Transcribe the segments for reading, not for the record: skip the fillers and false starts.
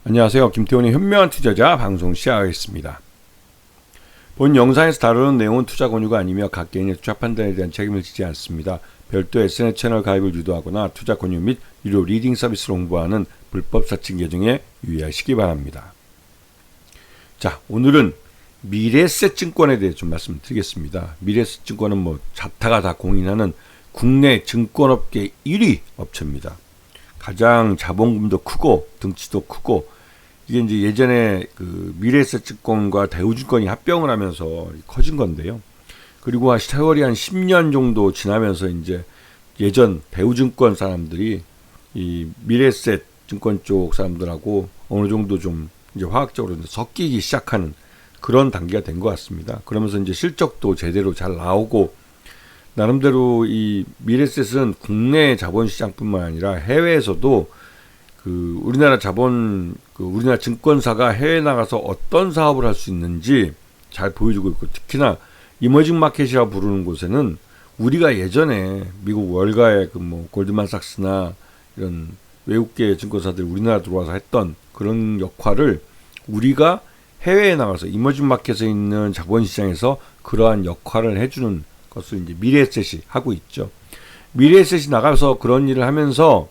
안녕하세요. 김태훈의 현명한 투자자 방송 시작하겠습니다. 본 영상에서 다루는 내용은 투자 권유가 아니며 각 개인의 투자 판단에 대한 책임을 지지 않습니다. 별도 SNS 채널 가입을 유도하거나 투자 권유 및 유료 리딩 서비스를 홍보하는 불법 사칭 계정에 유의하시기 바랍니다. 자, 오늘은 미래에셋 증권에 대해 좀 말씀드리겠습니다. 미래에셋 증권은 자타가 다 공인하는 국내 증권업계 1위 업체입니다. 가장 자본금도 크고 등치도 크고, 이게 이제 예전에 그 미래에셋 증권과 대우증권이 합병을 하면서 커진 건데요. 그리고 세월이 한 10년 정도 지나면서 이제 예전 대우증권 사람들이 이 미래에셋 증권 쪽 사람들하고 어느 정도 좀 이제 화학적으로 이제 섞이기 시작하는 그런 단계가 된 것 같습니다. 그러면서 이제 실적도 제대로 잘 나오고, 나름대로 이 미래에셋은 국내 자본시장뿐만 아니라 해외에서도 우리나라 우리나라 증권사가 해외에 나가서 어떤 사업을 할 수 있는지 잘 보여주고 있고, 특히나 이머징 마켓이라고 부르는 곳에는 우리가 예전에 미국 월가의 골드만삭스나 이런 외국계 증권사들이 우리나라 들어와서 했던 그런 역할을 우리가 해외에 나가서 이머징 마켓에 있는 자본시장에서 그러한 역할을 해주는 것을 이제 미래에셋이 하고 있죠. 미래에셋이 나가서 그런 일을 하면서,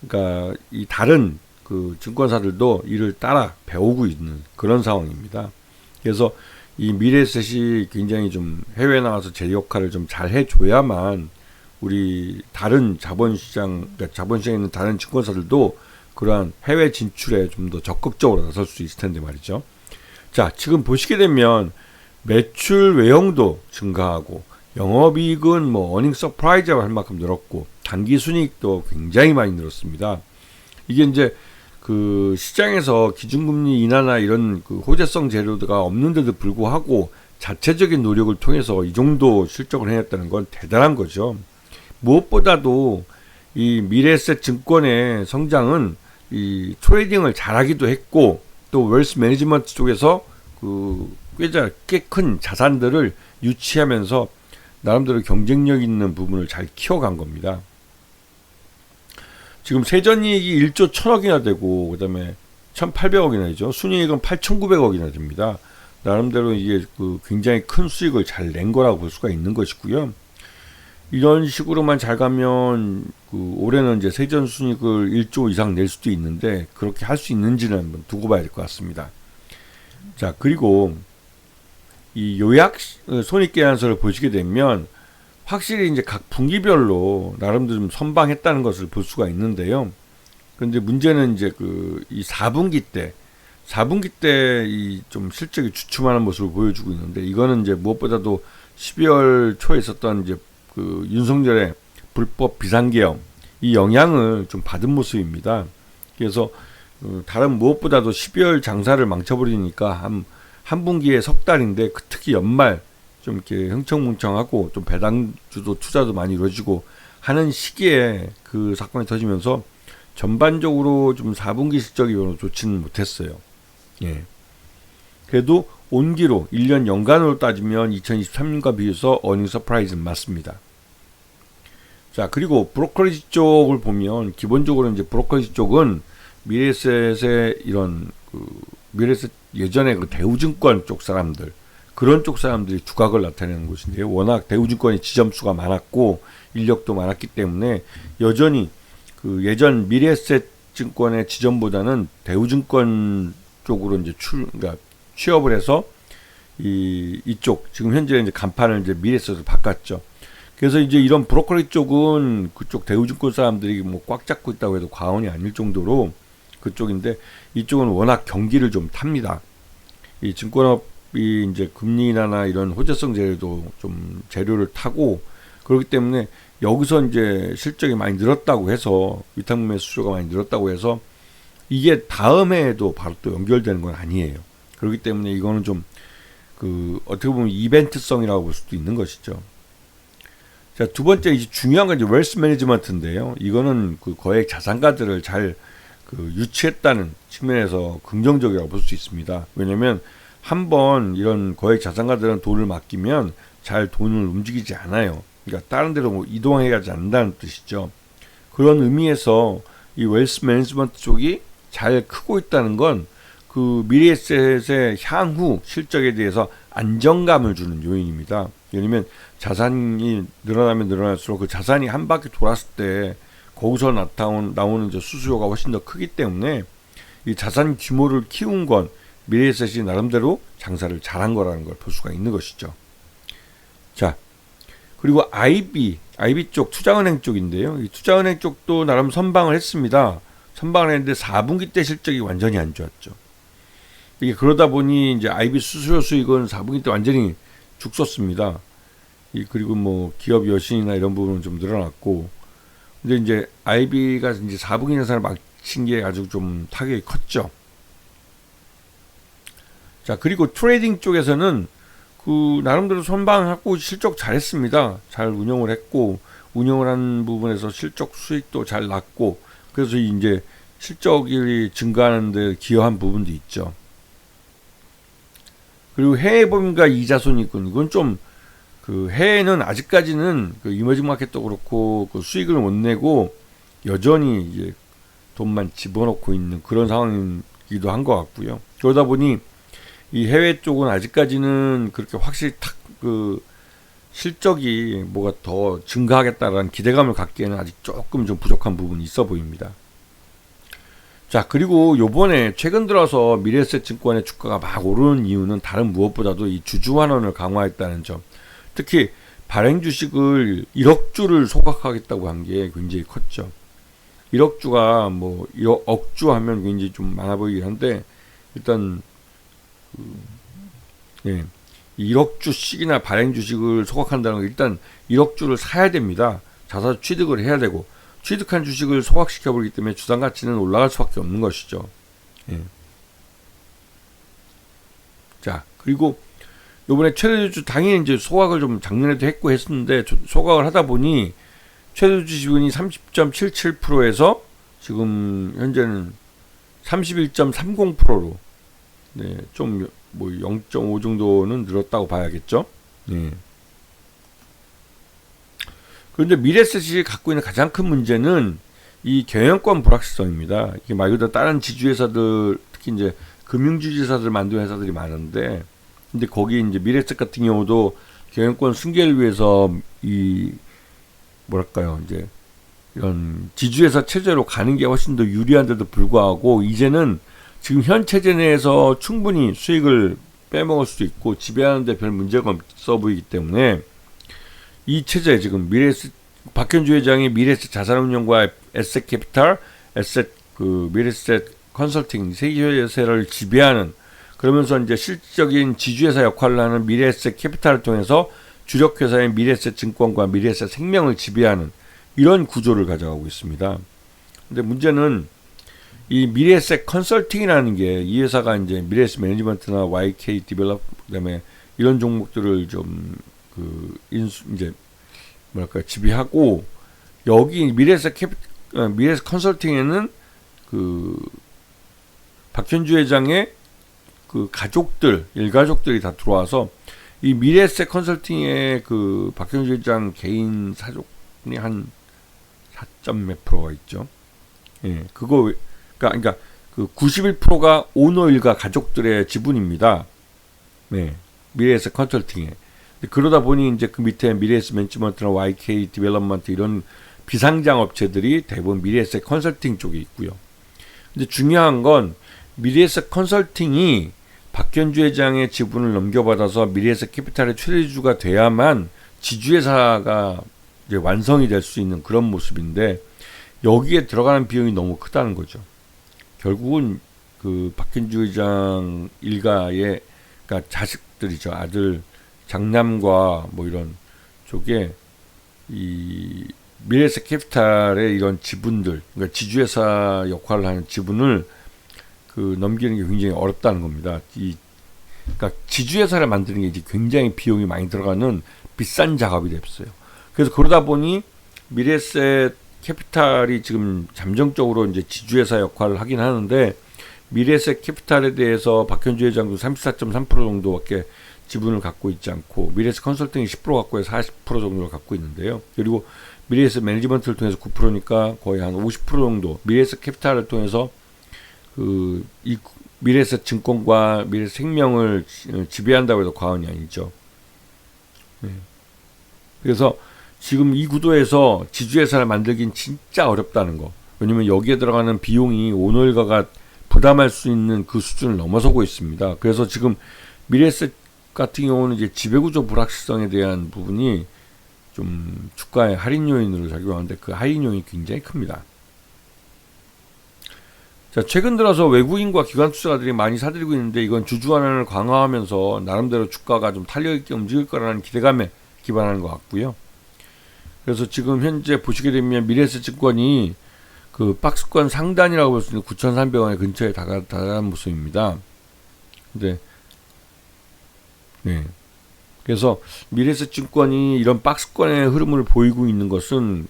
그러니까 이 다른 그 증권사들도 이를 따라 배우고 있는 그런 상황입니다. 그래서 이 미래에셋이 굉장히 좀 해외에 나가서 제 역할을 좀 잘 해줘야만 우리 다른 그러니까 자본시장에 있는 다른 증권사들도 그러한 해외 진출에 좀 더 적극적으로 나설 수 있을 텐데 말이죠. 자, 지금 보시게 되면 매출 외형도 증가하고, 영업이익은 어닝 서프라이즈가 할 만큼 늘었고, 단기 순이익도 굉장히 많이 늘었습니다. 이게 이제 그 시장에서 기준금리 인하나 이런 그 호재성 재료가 없는데도 불구하고 자체적인 노력을 통해서 이 정도 실적을 해냈다는 건 대단한 거죠. 무엇보다도 이 미래에셋 증권의 성장은 이 트레이딩을 잘하기도 했고, 또 웰스 매니지먼트 쪽에서 꽤 큰 자산들을 유치하면서 나름대로 경쟁력 있는 부분을 잘 키워간 겁니다. 지금 세전이익이 1조 1000억이나 되고, 그 다음에 1800억이나 되죠. 순이익은 8900억이나 됩니다. 나름대로 이게 굉장히 큰 수익을 잘 낸 거라고 볼 수가 있는 것이고요. 이런 식으로만 잘 가면 올해는 이제 세전 순이익을 1조 이상 낼 수도 있는데, 그렇게 할 수 있는지는 한번 두고 봐야 될 것 같습니다. 자, 그리고 이 요약 손익계산서를 보시게 되면 확실히 이제 각 분기별로 나름대로 좀 선방했다는 것을 볼 수가 있는데요. 그런데 문제는 이제 이 4분기 때 이 좀 실적이 주춤하는 모습을 보여주고 있는데, 이거는 이제 무엇보다도 12월 초에 있었던 이제 윤석열의 불법 비상계엄, 이 영향을 좀 받은 모습입니다. 그래서 다른 무엇보다도 12월 장사를 망쳐버리니까 한 분기에 석 달인데, 특히 연말 좀 이렇게 흥청뭉청하고 좀 배당주도 투자도 많이 이루어지고 하는 시기에 그 사건이 터지면서 전반적으로 좀 4분기 실적이 별로 좋지는 못했어요. 예. 그래도 온기로 1년 연간으로 따지면 2023년과 비해서 어닝 서프라이즈는 맞습니다. 자, 그리고 브로커리지 쪽을 보면 기본적으로 이제 브로커리지 쪽은 미래에셋의 이런 미래에셋 예전에 대우증권 쪽 사람들, 그런 쪽 사람들이 두각을 나타내는 곳인데요. 워낙 대우증권이 지점수가 많았고 인력도 많았기 때문에 여전히 예전 미래에셋 증권의 지점보다는 대우증권 쪽으로 이제 그러니까 취업을 해서 이쪽 지금 현재 이제 간판을 이제 미래에셋으로 바꿨죠. 그래서 이제 이런 브로커리 쪽은 그쪽 대우증권 사람들이 꽉 잡고 있다고 해도 과언이 아닐 정도로 그쪽인데, 이쪽은 워낙 경기를 좀 탑니다. 이 증권업이 이제 금리 인하나 이런 호재성 재료를 타고, 그렇기 때문에 여기서 이제 실적이 많이 늘었다고 해서, 위탁금의 수수료가 많이 늘었다고 해서 이게 다음 해에도 바로 또 연결되는 건 아니에요. 그렇기 때문에 이거는 좀 어떻게 보면 이벤트성이라고 볼 수도 있는 것이죠. 자, 두 번째 이제 중요한 건 이제 웰스 매니지먼트인데요. 이거는 거액 자산가들을 잘 유치했다는 측면에서 긍정적이라고 볼 수 있습니다. 왜냐면 한번 이런 거액 자산가들은 돈을 맡기면 잘 돈을 움직이지 않아요. 그러니까 다른 데로 이동해가지 않는다는 뜻이죠. 그런 의미에서 이 웰스 매니지먼트 쪽이 잘 크고 있다는 건 그 미래에셋의 향후 실적에 대해서 안정감을 주는 요인입니다. 왜냐면 자산이 늘어나면 늘어날수록 그 자산이 한 바퀴 돌았을 때 거기서 나오는 이제 수수료가 훨씬 더 크기 때문에 이 자산 규모를 키운 건 미래에셋이 나름대로 장사를 잘한 거라는 걸 볼 수가 있는 것이죠. 자, 그리고 IB 쪽 투자은행 쪽인데요. 이 투자은행 쪽도 나름 선방을 했습니다. 선방을 했는데 4분기 때 실적이 완전히 안 좋았죠. 이게 그러다 보니 이제 IB 수수료 수익은 4분기 때 완전히 죽었습니다. 그리고 뭐 기업 여신이나 이런 부분은 좀 늘어났고, 근데 이제 IB가 이제 4분기 예산을 마친 게 아주 좀 타격이 컸죠. 자, 그리고 트레이딩 쪽에서는 그 나름대로 선방하고 실적 잘했습니다. 잘 운영을 했고, 운영을 한 부분에서 실적 수익도 잘 났고, 그래서 이제 실적이 증가하는 데 기여한 부분도 있죠. 그리고 해외 법인과 이자 손익은 이건 좀 그 해외는 아직까지는 그 이머징 마켓도 그렇고 그 수익을 못 내고 여전히 이제 돈만 집어넣고 있는 그런 상황이기도 한 것 같고요. 그러다 보니 이 해외 쪽은 아직까지는 그렇게 확실히 그 실적이 뭐가 더 증가하겠다라는 기대감을 갖기에는 아직 조금 좀 부족한 부분이 있어 보입니다. 자, 그리고 요번에 최근 들어서 미래에셋 증권의 주가가 막 오르는 이유는 다른 무엇보다도 이 주주 환원을 강화했다는 점. 특히 발행 주식을 1억 주를 소각하겠다고 한 게 굉장히 컸죠. 1억 주가 뭐 1억 주 하면 굉장히 좀 많아 보이긴 한데 일단 1억 주씩이나 발행 주식을 소각한다는 건 일단 1억 주를 사야 됩니다. 자사 취득을 해야 되고 취득한 주식을 소각시켜버리기 때문에 주당 가치는 올라갈 수밖에 없는 것이죠. 예. 자, 그리고 요번에 최대주주 당연히 이제 소각을 좀 작년에도 했고 했었는데 소각을 하다 보니 최대주주 지분이 30.77%에서 지금 현재는 31.30%로 네, 좀 뭐 0.5 정도는 늘었다고 봐야겠죠. 네. 그런데 미래에셋이 갖고 있는 가장 큰 문제는 이 경영권 불확실성입니다. 이게 말 그대로 다른 지주회사들, 특히 이제 금융주주회사들 만드는 회사들이 많은데, 근데 거기 이제 미래에셋 같은 경우도 경영권 승계를 위해서 이 뭐랄까요, 이제 이런 지주회사 체제로 가는 게 훨씬 더 유리한데도 불구하고 이제는 지금 현 체제 내에서 충분히 수익을 빼먹을 수 있고 지배하는데 별 문제가 없어 보이기 때문에 이 체제 지금 미래에셋 박현주 회장이 미래에셋 자산운용과 에셋캐피탈, 미래에셋 컨설팅 세 회사를 지배하는 그러면서 이제 실질적인 지주회사 역할을 하는 미래에셋 캐피탈을 통해서 주력 회사인 미래에셋 증권과 미래에셋 생명을 지배하는 이런 구조를 가져가고 있습니다. 근데 문제는 이 미래에셋 컨설팅이라는 게 이 회사가 이제 미래에셋 매니지먼트나 YK 디벨롭 그다음에 이런 종목들을 좀 이제 뭐랄까 지배하고 여기 미래에셋 컨설팅에는 그 박현주 회장의 그 가족들 일가족들이 다 들어와서 이 미래에셋 컨설팅의 그 박현주 회장 개인 사족이 한 4점 몇 프로가 있죠. 예, 그러니까 그 91%가 오너 일가 가족들의 지분입니다. 네, 미래에셋 컨설팅에. 그러다 보니 이제 그 밑에 미래에셋 매니지먼트나 YK 디벨롭먼트 이런 비상장 업체들이 대부분 미래에셋 컨설팅 쪽에 있고요. 근데 중요한 건 미래에셋 컨설팅이 박현주 회장의 지분을 넘겨받아서 미래에셋 캐피탈의 최대주주가 돼야만 지주회사가 이제 완성이 될 수 있는 그런 모습인데 여기에 들어가는 비용이 너무 크다는 거죠. 결국은 그 박현주 회장 일가의 그러니까 자식들이죠. 아들, 장남과 뭐 이런 쪽에 이 미래에셋 캐피탈의 이런 지분들, 그러니까 지주회사 역할을 하는 지분을 그 넘기는 게 굉장히 어렵다는 겁니다. 그러니까 지주회사를 만드는 게 이제 굉장히 비용이 많이 들어가는 비싼 작업이 됐어요. 그래서 그러다 보니 미래에셋 캐피탈이 지금 잠정적으로 이제 지주회사 역할을 하긴 하는데 미래에셋 캐피탈에 대해서 박현주 회장도 34.3% 정도밖에 지분을 갖고 있지 않고 미래에셋 컨설팅이 10% 갖고 해서 40% 정도를 갖고 있는데요. 그리고 미래에셋 매니지먼트를 통해서 9%니까 거의 한 50% 정도 미래에셋 캐피탈을 통해서 이 미래에셋 증권과 미래생명을 지배한다고 해도 과언이 아니죠. 네. 그래서 지금 이 구도에서 지주회사를 만들긴 진짜 어렵다는 거. 왜냐면 여기에 들어가는 비용이 오너일가가 부담할 수 있는 그 수준을 넘어서고 있습니다. 그래서 지금 미래에셋 같은 경우는 이제 지배구조 불확실성에 대한 부분이 좀 주가의 할인 요인으로 작용하는데 그 할인 요인이 굉장히 큽니다. 자, 최근 들어서 외국인과 기관 투자자들이 많이 사들이고 있는데 이건 주주 환원을 강화하면서 나름대로 주가가 좀 탄력 있게 움직일 거라는 기대감에 기반하는 것 같고요. 그래서 지금 현재 보시게 되면 미래에셋 증권이 그 박스권 상단이라고 볼 수 있는 9,300원의 근처에 다가간 모습입니다. 근데 네. 그래서 미래에셋 증권이 이런 박스권의 흐름을 보이고 있는 것은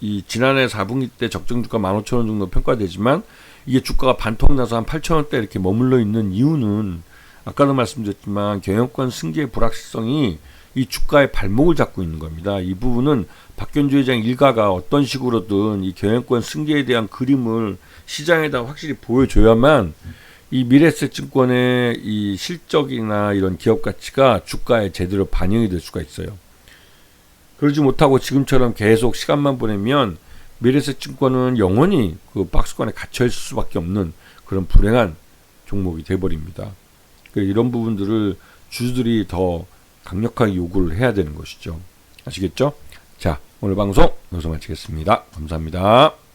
이 지난해 4분기 때 적정 주가 15,000원 정도 평가되지만 이게 주가가 반토막 나서 한 8,000원대 이렇게 머물러 있는 이유는 아까도 말씀드렸지만 경영권 승계의 불확실성이 이 주가의 발목을 잡고 있는 겁니다. 이 부분은 박현주 회장 일가가 어떤 식으로든 이 경영권 승계에 대한 그림을 시장에다 확실히 보여줘야만 이 미래에셋 증권의 이 실적이나 이런 기업 가치가 주가에 제대로 반영이 될 수가 있어요. 그러지 못하고 지금처럼 계속 시간만 보내면 미래에셋 증권은 영원히 그 박스권에 갇혀 있을 수밖에 없는 그런 불행한 종목이 돼버립니다. 이런 부분들을 주주들이 더 강력하게 요구를 해야 되는 것이죠. 아시겠죠? 자, 오늘 방송 여기서 마치겠습니다. 감사합니다.